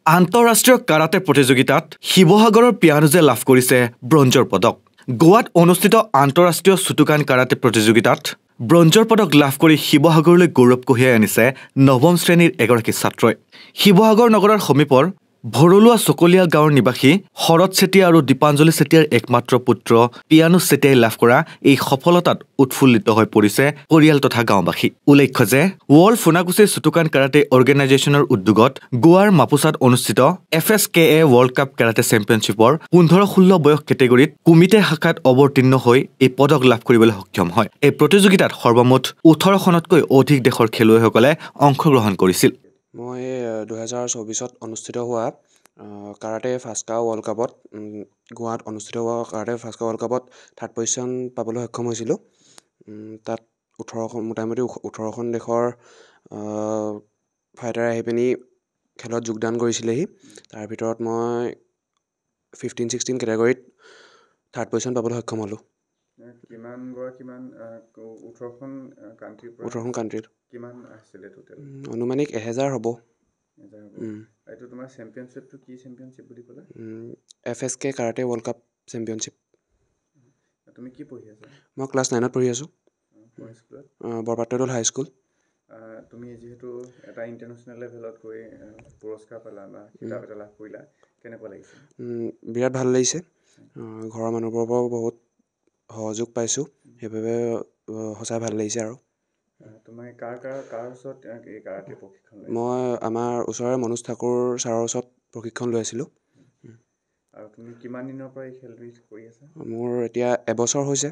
আন্তঃৰাষ্ট্ৰীয় কাৰাটে প্ৰতিযোগিতাত শিৱসাগৰৰ পিয়ানুজে লাভ কৰিছে ব্ৰঞ্জৰ পদক। গোৱাত অনুষ্ঠিত আন্তঃৰাষ্ট্ৰীয় শুটোকান কাৰাটে প্ৰতিযোগিতাত ব্ৰঞ্জৰ পদক লাভ কৰি শিৱসাগৰলৈ গৌৰৱ কঢ়িয়াই আনিছে নৱম শ্ৰেণীৰ এগৰাকী ছাত্ৰই। শিৱসাগৰ নগৰৰ সমীপৰ ভৰলুৱা চকলীয়া গাঁৱৰ নিবাসী শৰৎ চেতিয়া আৰু দীপাঞ্জলি চেতিয়াৰ একমাত্ৰ পুত্ৰ পিয়ানুজ চেতিয়াই লাভ কৰা এই সফলতাত উৎফুল্লিত হৈ পৰিছে পৰিয়াল তথা গাঁওবাসী। উল্লেখ্য যে ৱৰ্ল্ড ফুনাকোছি শুটোকান কাৰাটে অৰ্গেনাইজেশ্যনৰ উদ্যোগত গোৱাৰ মাপুচাত অনুষ্ঠিত FSKA ৱৰ্ল্ড কাপ কাৰাটে চেম্পিয়নশ্বিপৰ 15-16 বয়স কেটেগৰীত কুমিতে শাখাত অৱতীৰ্ণ হৈ এই পদক লাভ কৰিবলৈ সক্ষম হয়। এই প্ৰতিযোগিতাত সৰ্বমুঠ 18খনতকৈ অধিক দেশৰ খেলুৱৈসকলে অংশগ্ৰহণ কৰিছিল। মই 2024 অনুষ্ঠিত হোৱা কাৰাটে ফাস্কা ৱৰ্ল্ড কাপত গোৱাত অনুষ্ঠিত হোৱা কাৰাটে ফাস্কা ৱৰ্ল্ড কাপত থাৰ্ড পজিশ্যন পাবলৈ সক্ষম হৈছিলোঁ। তাত মোটামুটি 18খন দেশৰ ফাইটাৰ আহি পিনি খেলত যোগদান কৰিছিলেহি। তাৰ ভিতৰত মই 15-16 কেটেগৰীত থাৰ্ড পজিশ্যন পাবলৈ সক্ষম হ'লোঁ। 18খন কাণ্ট্ৰিত আনুমানিক 1000 হ'ব। এইটো তোমাৰ চেম্পিয়নশ্বিপটো কি চেম্পিয়নশ্বিপ বুলি ক'লা? FSK karate world cup championship. তুমি কি পঢ়ি আছা? মই ক্লাছ 9ত পঢ়ি আছোঁ। বৰপাত্ৰদৌল হাইস্কুল। তুমি যিহেতু এটা ইণ্টাৰনেশ্যনেল লেভেলত গৈ পুৰস্কাৰ পালা বা কিতাপ এটা লাভ কৰিলা, কেনেকুৱা লাগিছে? বিৰাট ভাল লাগিছে। ঘৰৰ মানুহবোৰৰ পৰাও বহুত সহযোগ পাইছোঁ, সেইবাবে সঁচাই ভাল লাগিছে। আৰু তোমাৰ কাৰ ওচৰত এই কাৰাটে প্ৰশিক্ষণ লৈছা? মই আমাৰ ওচৰৰে মনোজ ঠাকুৰ ছাৰৰ ওচৰত প্ৰশিক্ষণ লৈ আছিলোঁ। আৰু তুমি কিমান দিনৰ পৰা এই খেলবিধ কৰি আছা? মোৰ এতিয়া এবছৰ হৈছে।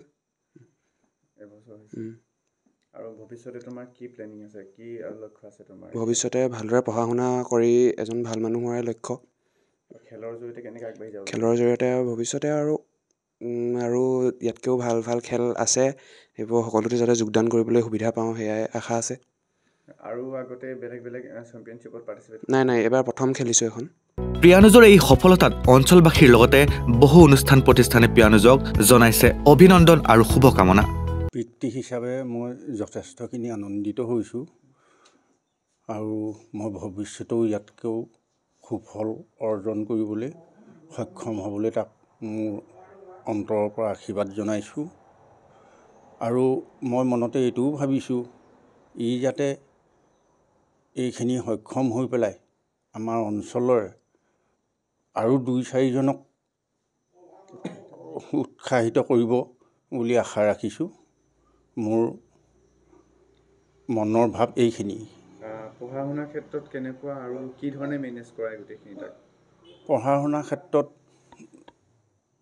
আৰু ভৱিষ্যতে তোমাৰ কি প্লেনিং আছে, কি লক্ষ্য আছে তোমাৰ? ভৱিষ্যতে ভালদৰে পঢ়া শুনা কৰি এজন ভাল মানুহ হোৱাই লক্ষ্য। খেলৰ জৰিয়তে কেনেকৈ আগবাঢ়ি যাব? খেলৰ জৰিয়তে ভৱিষ্যতে আৰু ইয়াতকৈও ভাল ভাল খেল আছে, সেইবোৰ সকলোতে যাতে যোগদান কৰিবলৈ সুবিধা পাওঁ, সেয়াই আশা আছে। আৰু আগতে বেলেগ চেম্পিয়নশ্বিপত পাৰ্টিচিপেট? নাই, এবাৰ প্ৰথম খেলিছোঁ এখন। পিয়ানুজৰ এই সফলতাত অঞ্চলবাসীৰ লগতে বহু অনুষ্ঠান প্ৰতিষ্ঠানে পিয়ানুজক জনাইছে অভিনন্দন আৰু শুভকামনা। বৃত্তি হিচাপে মই যথেষ্টখিনি আনন্দিত হৈছোঁ আৰু মই ভৱিষ্যতেও ইয়াতকৈও সুফল অৰ্জন কৰিবলৈ সক্ষম হ'বলৈ তাক মোৰ অন্তৰৰ পৰা আশীৰ্বাদ জনাইছোঁ। আৰু মই মনতে এইটোও ভাবিছোঁ, ই যাতে এইখিনি সক্ষম হৈ পেলাই আমাৰ অঞ্চলৰে আৰু 2-4জনক উৎসাহিত কৰিব বুলি আশা ৰাখিছোঁ। মোৰ মনৰ ভাৱ এইখিনি। পঢ়া শুনাৰ ক্ষেত্ৰত কেনেকুৱা আৰু কি ধৰণে মেনেজ কৰা গোটেইখিনি? তাক পঢ়া শুনাৰ ক্ষেত্ৰত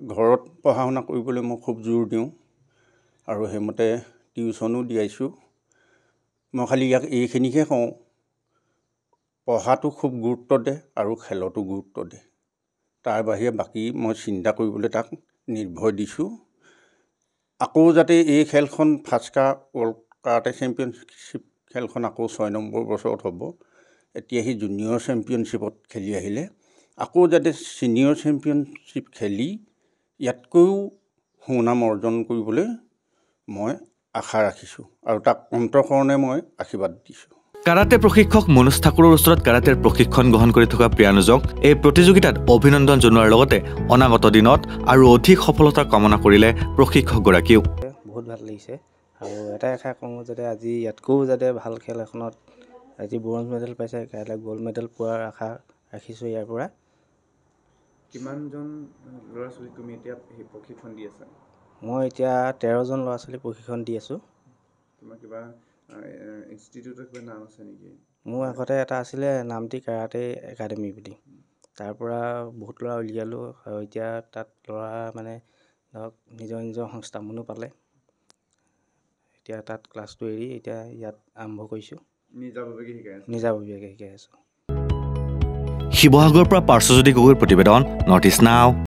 ঘৰত পঢ়া শুনা কৰিবলৈ মই খুব জোৰ দিওঁ আৰু সেইমতে টিউশ্যনো দিয়াইছোঁ। মই খালি ইয়াক এইখিনিকে কওঁ, পঢ়াটো খুব গুৰুত্ব দে আৰু খেলতো গুৰুত্ব দে। তাৰ বাহিৰে বাকী মই চিন্তা কৰিবলৈ তাক নিৰ্ভয় দিছোঁ। আকৌ যাতে এই খেলখন ফাস্কা ৱৰ্ল্ড কাৰাটে চেম্পিয়নশ্বিপ খেলখন আকৌ 6 নম্বৰ বছৰত হ'ব। এতিয়া সি জুনিয়ৰ চেম্পিয়নশ্বিপত খেলি আহিলে, আকৌ যাতে ছিনিয়ৰ চেম্পিয়নশ্বিপ খেলি ইয়াতকৈও সুনাম অৰ্জন কৰিবলৈ মই আশা ৰাখিছোঁ আৰু তাক অন্তঃকৰণে মই আশীৰ্বাদ দিছোঁ। কাৰাটে প্ৰশিক্ষক মনোজ ঠাকুৰৰ ওচৰত কাৰাটেৰ প্ৰশিক্ষণ গ্ৰহণ কৰি থকা পিয়ানুজক এই প্ৰতিযোগিতাত অভিনন্দন জনোৱাৰ লগতে অনাগত দিনত আৰু অধিক সফলতা কামনা কৰিলে প্ৰশিক্ষকগৰাকীও। বহুত ভাল লাগিছে আৰু এটাই আশা কৰোঁ যাতে আজি ইয়াতকৈও যাতে ভাল খেল এখনত আজি ব্ৰঞ্জ মেডেল পাইছে, কাইলৈ গ'ল্ড মেডেল পোৱাৰ আশা ৰাখিছোঁ ইয়াৰ পৰা। কিমানজন ল'ৰা ছোৱালীক তুমি এতিয়া প্ৰশিক্ষণ দি আছা? মই এতিয়া 13জন ল'ৰা ছোৱালীক প্ৰশিক্ষণ দি আছোঁ। তোমাৰ কিবা ইনষ্টিটিউটৰ কিবা নাম আছে নেকি? মোৰ আগতে এটা আছিলে নামটি কাৰাটে একাডেমি বুলি, তাৰ পৰা বহুত ল'ৰা উলিয়ালোঁ আৰু এতিয়া তাত ল'ৰা মানে ধৰক নিজৰ সংস্থাপনো পালে। এতিয়া তাত ক্লাছটো এৰি এতিয়া ইয়াত আৰম্ভ কৰিছোঁ। নিজাববীয়াকৈ শিকাই আছোঁ। শিৱসাগৰৰ পৰা পাৰ্শ্বজ্যোতি গগৈৰ প্ৰতিবেদন, নৰ্থ ইষ্ট নাও।